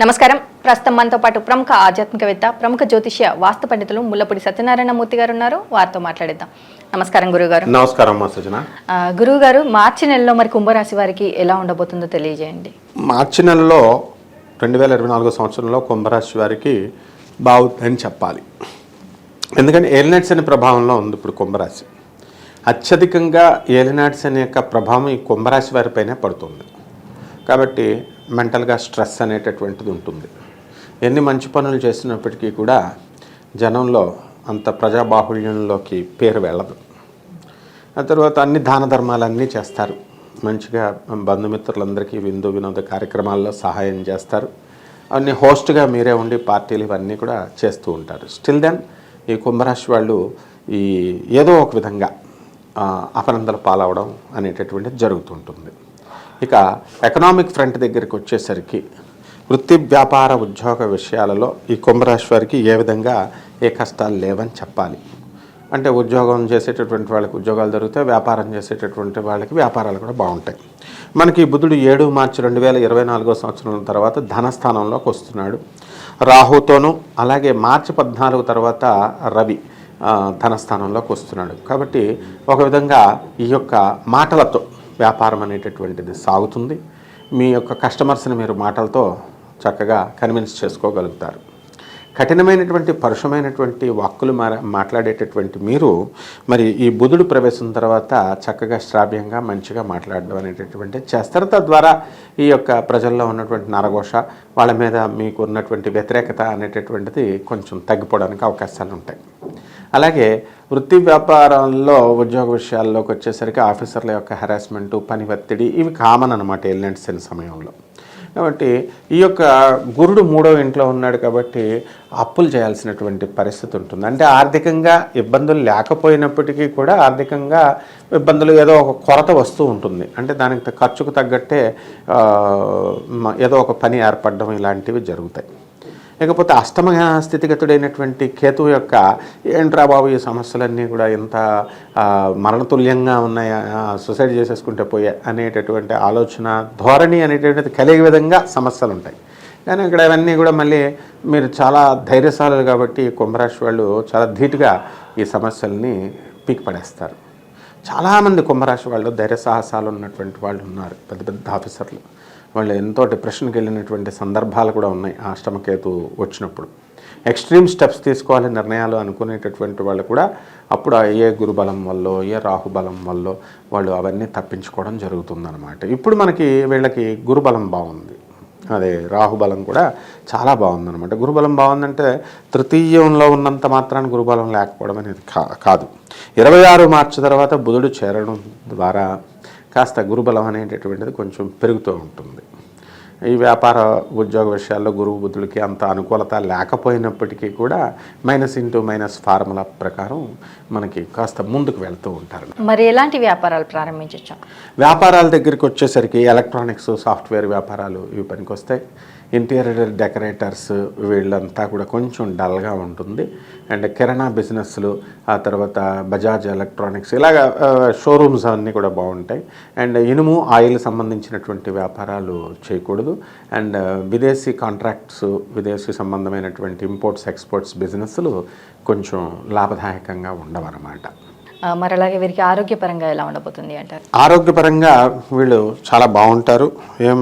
నమస్కారం. ప్రస్తుతం మనతో పాటు ప్రముఖ ఆధ్యాత్మికవేత్త, ప్రముఖ జ్యోతిష్య వాస్తు పండితులు ముల్లపూడి సత్యనారాయణ మూర్తి గారు ఉన్నారు. వారితో మాట్లాడిద్దాం. నమస్కారం గురుగారు. నమస్కారం సజన. గురుగారు, మార్చి నెలలో మరి కుంభరాశి వారికి ఎలా ఉండబోతుందో తెలియజేయండి. మార్చి నెలలో 2024 సంవత్సరంలో కుంభరాశి వారికి బాగుందని చెప్పాలి. ఎందుకంటే ఏలినాటి శని ప్రభావంలో ఉంది ఇప్పుడు కుంభరాశి. అత్యధికంగా ఏలినాటి శని యొక్క ప్రభావం ఈ కుంభరాశి వారిపైనే పడుతుంది. కాబట్టి మెంటల్గా స్ట్రెస్ అనేటటువంటిది ఉంటుంది. ఎన్ని మంచి పనులు చేసినప్పటికీ కూడా జనంలో అంత ప్రజాబాహుళ్యంలోకి పేరు వెళ్ళదు. ఆ తర్వాత అన్ని దాన ధర్మాలన్నీ చేస్తారు. మంచిగా బంధుమిత్రులందరికీ విందు వినోద కార్యక్రమాల్లో సహాయం చేస్తారు. అన్ని హోస్ట్గా మీరే ఉండి పార్టీలు ఇవన్నీ కూడా చేస్తూ ఉంటారు. స్టిల్ దెన్ ఈ కుంభరాశి వాళ్ళు ఈ ఏదో ఒక విధంగా అపనందలు పాలవడం అనేటటువంటిది జరుగుతుంటుంది. ఇక ఎకనామిక్ ఫ్రంట్ దగ్గరికి వచ్చేసరికి వృత్తి వ్యాపార ఉద్యోగ విషయాలలో ఈ కుంభరాశి వారికి ఏ విధంగా ఏ కష్టాలు లేవని చెప్పాలి. అంటే ఉద్యోగం చేసేటటువంటి వాళ్ళకి ఉద్యోగాలు దొరుకుతాయి, వ్యాపారం చేసేటటువంటి వాళ్ళకి వ్యాపారాలు కూడా బాగుంటాయి. మనకి బుధుడు 7 మార్చి 2024 సంవత్సరం తర్వాత ధనస్థానంలోకి వస్తున్నాడు రాహుతోనూ. అలాగే మార్చి 14 తర్వాత రవి ధనస్థానంలోకి వస్తున్నాడు. కాబట్టి ఒక విధంగా ఈ యొక్క మాటలతో వ్యాపారం అనేటటువంటిది సాగుతుంది. మీ యొక్క కస్టమర్స్ని మీరు మాటలతో చక్కగా కన్విన్స్ చేసుకోగలుగుతారు. కఠినమైనటువంటి పరుషమైనటువంటి వాక్కులు మాట్లాడేటటువంటి మీరు మరి ఈ బుధుడు ప్రవేశం తర్వాత చక్కగా శ్రావ్యంగా మంచిగా మాట్లాడడం అనేటటువంటి చేస్తారు. తద్వారా ఈ యొక్క ప్రజల్లో ఉన్నటువంటి నరఘోష, వాళ్ళ మీద మీకు ఉన్నటువంటి వ్యతిరేకత అనేటటువంటిది కొంచెం తగ్గిపోవడానికి అవకాశాలు ఉంటాయి. అలాగే వృత్తి వ్యాపారంలో ఉద్యోగ విషయాల్లోకి వచ్చేసరికి ఆఫీసర్ల యొక్క హెరాస్మెంటు, పని ఒత్తిడి ఇవి కామన్ అనమాట ఏలినాటి శని సమయంలో. కాబట్టి ఈ యొక్క గురుడు 3వ ఇంట్లో ఉన్నాడు కాబట్టి అప్పులు చేయాల్సినటువంటి పరిస్థితి ఉంటుంది. అంటే ఆర్థికంగా ఇబ్బందులు లేకపోయినప్పటికీ కూడా ఆర్థికంగా ఇబ్బందులు ఏదో ఒక కొరత వస్తూ ఉంటుంది. అంటే దానికి ఖర్చుకు తగ్గట్టే ఏదో ఒక పని ఏర్పడడం ఇలాంటివి జరుగుతాయి. లేకపోతే అష్టమ స్థితిగతుడైనటువంటి కేతువు యొక్క ఏంట్రా బాబు ఈ సమస్యలన్నీ కూడా ఇంత మరణతుల్యంగా ఉన్నాయా, సూసైడ్ చేసేసుకుంటే పోయా అనేటటువంటి ఆలోచన ధోరణి అనేటటువంటిది కలిగే విధంగా సమస్యలు ఉంటాయి. కానీ ఇక్కడ ఇవన్నీ కూడా మళ్ళీ మీరు చాలా ధైర్యశాలులు కాబట్టి కుంభరాశి వాళ్ళు చాలా ధీటుగా ఈ సమస్యల్ని పీకి పడేస్తారు. చాలామంది కుంభరాశి వాళ్ళు ధైర్య సాహసాలు ఉన్నటువంటి వాళ్ళు ఉన్నారు, పెద్ద పెద్ద ఆఫీసర్లు. వాళ్ళు ఎంతో డిప్రెషన్కి వెళ్ళినటువంటి సందర్భాలు కూడా ఉన్నాయి ఆ అష్టమకేతు వచ్చినప్పుడు. ఎక్స్ట్రీమ్ స్టెప్స్ తీసుకోవాలి నిర్ణయాలు అనుకునేటటువంటి వాళ్ళు కూడా అప్పుడు ఏ గురుబలం వల్ల ఏ రాహుబలం వల్ల వాళ్ళు అవన్నీ తప్పించుకోవడం జరుగుతుందన్నమాట. ఇప్పుడు మనకి వీళ్ళకి గురుబలం బాగుంది, అదే రాహుబలం కూడా చాలా బాగుందన్నమాట. గురుబలం బాగుందంటే తృతీయంలో ఉన్నంత మాత్రాన్ని గురుబలం లేకపోవడం అనేది కాదు. 26 మార్చి తర్వాత బుధుడు చేరడం ద్వారా కాస్త గురుబలం అనేటటువంటిది కొంచెం పెరుగుతూ ఉంటుంది. ఈ వ్యాపార ఉద్యోగ విషయాల్లో గురువు బుద్ధులకి అంత అనుకూలత లేకపోయినప్పటికీ కూడా -�టూ- ఫార్ములా ప్రకారం మనకి కాస్త ముందుకు వెళ్తూ ఉంటారు. మరి ఎలాంటి వ్యాపారాలు ప్రారంభించవచ్చు? వ్యాపారాల దగ్గరికి వచ్చేసరికి ఎలక్ట్రానిక్స్, సాఫ్ట్వేర్ వ్యాపారాలు ఇవి పనికొస్తాయి. ఇంటీరియర్ డెకరేటర్స్ వీళ్ళంతా కూడా కొంచెం డల్గా ఉంటుంది. అండ్ కిరాణా బిజినెస్లు, ఆ తర్వాత బజాజ్ ఎలక్ట్రానిక్స్ ఇలాగ షోరూమ్స్ అన్నీ కూడా బాగుంటాయి. అండ్ ఇనుము, ఆయిల్ సంబంధించినటువంటి వ్యాపారాలు చేయకూడదు. అండ్ విదేశీ కాంట్రాక్ట్స్, విదేశీ సంబంధమైనటువంటి ఇంపోర్ట్స్ ఎక్స్పోర్ట్స్ బిజినెస్లు కొంచెం లాభదాయకంగా ఉండవన్నమాట. మరి అలాగే వీరికి ఆరోగ్యపరంగా ఎలా ఉండబోతుంది అంటారు? ఆరోగ్యపరంగా వీళ్ళు చాలా బాగుంటారు.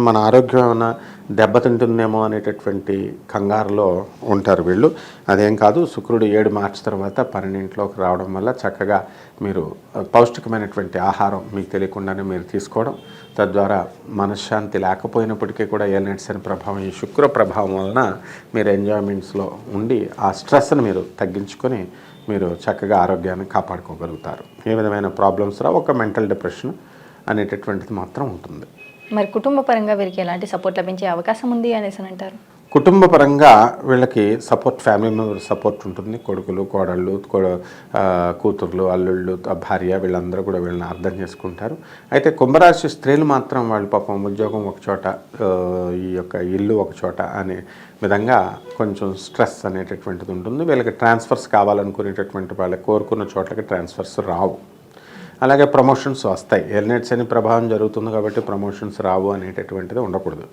మన ఆరోగ్యం ఏమైనా దెబ్బతింటుందేమో అనేటటువంటి కంగారులో ఉంటారు వీళ్ళు. అదేం కాదు, శుక్రుడు 7 మార్చి తర్వాత 12ంట్లోకి రావడం వల్ల చక్కగా మీరు పౌష్టికమైనటువంటి ఆహారం మీకు తెలియకుండానే మీరు తీసుకోవడం, తద్వారా మనశ్శాంతి లేకపోయినప్పటికీ కూడా ఏలినాటి శని ప్రభావం, ఈ శుక్ర ప్రభావం వలన మీరు ఎంజాయ్మెంట్స్లో ఉండి ఆ స్ట్రెస్ని మీరు తగ్గించుకొని మీరు చక్కగా ఆరోగ్యాన్ని కాపాడుకోగలుగుతారు. ఏ విధమైన ప్రాబ్లమ్స్ రా, ఒక మెంటల్ డిప్రెషన్ అనేటటువంటిది మాత్రం ఉంటుంది. మరి కుటుంబ పరంగా వీరికి ఎలాంటి సపోర్ట్ లభించే అవకాశం ఉంది అనేసి అంటారు? కుటుంబ పరంగా వీళ్ళకి సపోర్ట్, ఫ్యామిలీ మెంబర్ సపోర్ట్ ఉంటుంది. కొడుకులు, కోడళ్ళు, కూతుర్లు, అల్లుళ్ళు, భార్య వీళ్ళందరూ కూడా వీళ్ళని అర్థం చేసుకుంటారు. అయితే కుంభరాశి స్త్రీలు మాత్రం వాళ్ళు పాపం ఉద్యోగం ఒక చోట, ఈ యొక్క ఇల్లు ఒక చోట అనే విధంగా కొంచెం స్ట్రెస్ అనేటటువంటిది ఉంటుంది. వీళ్ళకి ట్రాన్స్ఫర్స్ కావాలనుకునేటటువంటి వాళ్ళకి కోరుకున్న చోట్లకి ట్రాన్స్ఫర్స్ రావు. అలాగే ప్రమోషన్స్ వస్తాయి. ఎల్నెట్ శని ప్రభావం జరుగుతుంది కాబట్టి ప్రమోషన్స్ రావు అనేటటువంటిది ఉండకూడదు.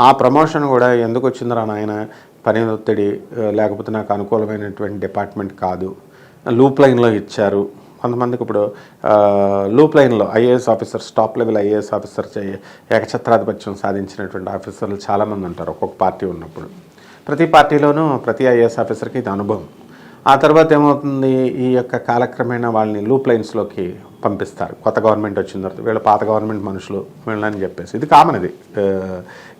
ఆ ప్రమోషన్ కూడా ఎందుకు వచ్చిందిరా నాయన, పని ఒత్తిడి, లేకపోతే నాకు అనుకూలమైనటువంటి డిపార్ట్మెంట్ కాదు, లూప్ లైన్లో ఇచ్చారు. కొంతమందికి ఇప్పుడు లూప్ లైన్లో IAS officers, top level IAS officers, ఏకఛత్రాధిపత్యం సాధించినటువంటి ఆఫీసర్లు చాలామంది ఉంటారు ఒక్కొక్క పార్టీ ఉన్నప్పుడు. ప్రతి పార్టీలోనూ ప్రతి ఐఏఎస్ ఆఫీసర్కి ఇది అనుభవం. ఆ తర్వాత ఏమవుతుంది, ఈ యొక్క కాలక్రమేణా వాళ్ళని లూప్ లైన్స్లోకి పంపిస్తారు. కొత్త గవర్నమెంట్ వచ్చిన తర్వాత వీళ్ళ పాత గవర్నమెంట్ మనుషులు వీళ్ళని చెప్పేసి, ఇది కామన్, ఇది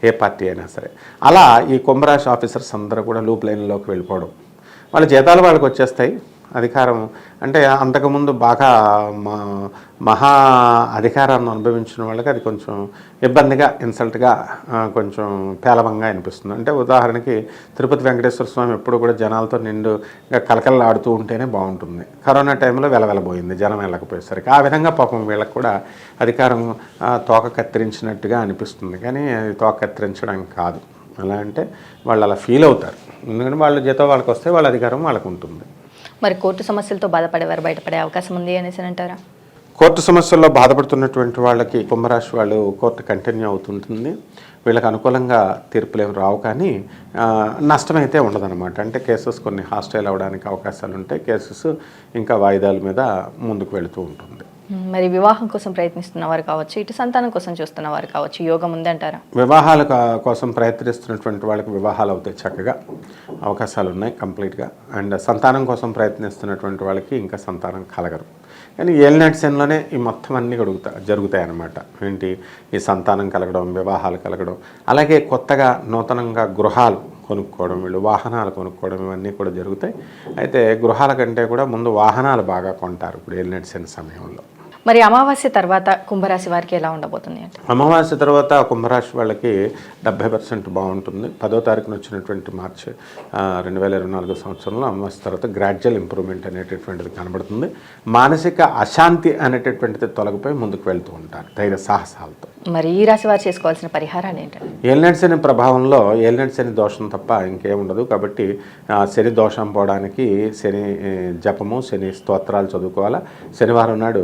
ఏ పార్టీ అయినా సరే. అలా ఈ కుంభరాశి ఆఫీసర్స్ అందరూ కూడా లూప్ లైన్లోకి వెళ్ళిపోవడం, వాళ్ళ జీతాలు వాళ్ళకి వచ్చేస్తాయి. అధికారం అంటే అంతకుముందు బాగా మహా అధికారాన్ని అనుభవించిన వాళ్ళకి అది కొంచెం ఇబ్బందిగా, ఇన్సల్ట్గా, కొంచెం పేలవంగా అనిపిస్తుంది. అంటే ఉదాహరణకి తిరుపతి వెంకటేశ్వర స్వామి ఎప్పుడు కూడా జనాలతో నిండుగా కలకలలాడుతూ ఉంటేనే బాగుంటుంది. కరోనా టైంలో వెలవెలబోయింది జనం వెళ్ళకపోయేసరికి. ఆ విధంగా పాపం వీళ్ళకి కూడా అధికారం తోక కత్తిరించినట్టుగా అనిపిస్తుంది. కానీ అది తోక కత్తిరించడం కాదు. ఎలా అంటే వాళ్ళు అలా ఫీల్ అవుతారు. ఎందుకంటే వాళ్ళ జీతం వాళ్ళకి వస్తే వాళ్ళ అధికారం వాళ్ళకు ఉంటుంది. మరి కోర్టు సమస్యలతో బాధపడేవారు బయటపడే అవకాశం ఉంది అనేసి అంటారా? కోర్టు సమస్యల్లో బాధపడుతున్నటువంటి వాళ్ళకి కుంభరాశి వాళ్ళు కోర్టు కంటిన్యూ అవుతుంటుంది. వీళ్ళకి అనుకూలంగా తీర్పులు ఏమి రావు, కానీ నష్టమైతే ఉండదన్నమాట. అంటే కేసెస్ కొన్ని హాస్టైల్ అవ్వడానికి అవకాశాలు ఉంటాయి. కేసెస్ ఇంకా వాయిదాల మీద ముందుకు వెళుతూ ఉంటుంది. మరి వివాహం కోసం ప్రయత్నిస్తున్న వారు కావచ్చు, ఇటు సంతానం కోసం చూస్తున్న వారు కావచ్చు, యోగం ఉందంటారా? వివాహాల కోసం ప్రయత్నిస్తున్నటువంటి వాళ్ళకి వివాహాలు అవుతాయి, చక్కగా అవకాశాలు ఉన్నాయి కంప్లీట్గా. అండ్ సంతానం కోసం ప్రయత్నిస్తున్నటువంటి వాళ్ళకి ఇంకా సంతానం కలగరు. కానీ ఏలినాటి శనిలోనే ఈ మొత్తం అన్నీ జరుగుతాయి అన్నమాట. ఏంటి, ఈ సంతానం కలగడం, వివాహాలు కలగడం, అలాగే కొత్తగా నూతనంగా గృహాలు కొనుక్కోవడం, వీళ్ళు వాహనాలు కొనుక్కోవడం, ఇవన్నీ కూడా జరుగుతాయి. అయితే గృహాల కంటే కూడా ముందు వాహనాలు బాగా కొంటారు ఇప్పుడు ఏలినాటి శని సమయంలో. మరి అమావాస్య తర్వాత కుంభరాశి వారికి ఎలా ఉండబోతుంది అంటే? అమావాస్య తర్వాత కుంభరాశి వాళ్ళకి 70% బాగుంటుంది. 10వ తారీఖున వచ్చినటువంటి మార్చి 2024 సంవత్సరంలో అమావాస్య తర్వాత గ్రాడ్యువల్ ఇంప్రూవ్మెంట్ అనేటటువంటిది కనబడుతుంది. మానసిక అశాంతి అనేటటువంటిది తొలగిపోయి ముందుకు వెళ్తూ ఉంటారు ధైర్య సాహసాలతో. మరి ఈ రాశి వారు చేసుకోవాల్సిన పరిహారాలు ఏంటంటే? ఏలినాటి శని ప్రభావంలో ఏలినాటి శని దోషం తప్ప ఇంకేముండదు. కాబట్టి శని దోషం పోవడానికి శని జపము, శని స్తోత్రాలు చదువుకోవాలా. శనివారం నాడు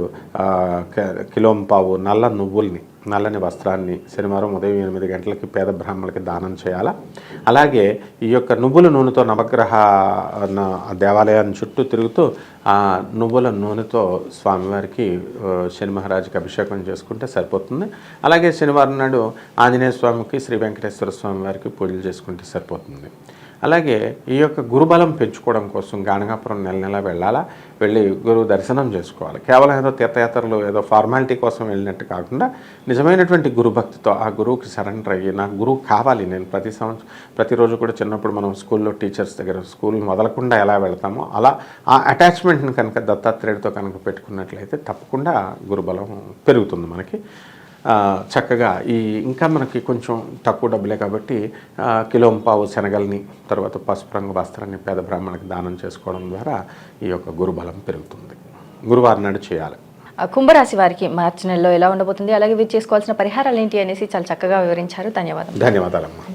కిలోంపావు నల్ల నువ్వుల్ని, నల్లని వస్త్రాన్ని శనివారం ఉదయం 8 గంటలకి పేద బ్రాహ్మణులకి దానం చేయాలా. అలాగే ఈ యొక్క నువ్వుల నూనెతో నవగ్రహ దేవాలయాన్ని చుట్టూ తిరుగుతూ ఆ నువ్వుల నూనెతో స్వామివారికి శని మహారాజుకి అభిషేకం చేసుకుంటే సరిపోతుంది. అలాగే శనివారం నాడు ఆంజనేయ స్వామికి, శ్రీ వెంకటేశ్వర స్వామి వారికి పూజలు చేసుకుంటే సరిపోతుంది. అలాగే ఈ యొక్క గురుబలం పెంచుకోవడం కోసం గాణగాపురం నెల వెళ్ళాలా, వెళ్ళి గురువు దర్శనం చేసుకోవాలి. కేవలం ఏదో తీర్థయాత్రలు, ఏదో ఫార్మాలిటీ కోసం వెళ్ళినట్టు కాకుండా నిజమైనటువంటి గురుభక్తితో ఆ గురువుకి సరెండర్ అయ్యి, నాకు గురువు కావాలి, నేను ప్రతిరోజు కూడా చిన్నప్పుడు మనం స్కూల్లో టీచర్స్ దగ్గర స్కూల్ మొదలకుండా ఎలా వెళ్తామో అలా ఆ అటాచ్మెంట్ని కనుక దత్తాత్రేయుడితో కనుక పెట్టుకున్నట్లయితే తప్పకుండా గురుబలం పెరుగుతుంది మనకి. చక్కగా ఇంకా మనకి కొంచెం తక్కువ డబ్బులే కాబట్టి కిలోంపావు శనగల్ని, తర్వాత పసుపు రంగు వస్త్రాన్ని పేద బ్రాహ్మణునికి దానం చేసుకోవడం ద్వారా ఈ యొక్క గురుబలం పెరుగుతుంది. గురువారం నాడు చేయాలి. కుంభరాశి వారికి మార్చి నెలలో ఎలా ఉండబోతుంది, అలాగే వీరు చేసుకోవాల్సిన పరిహారాలు ఏంటి అనేసి చాలా చక్కగా వివరించారు. ధన్యవాదాలు. ధన్యవాదాలమ్మా.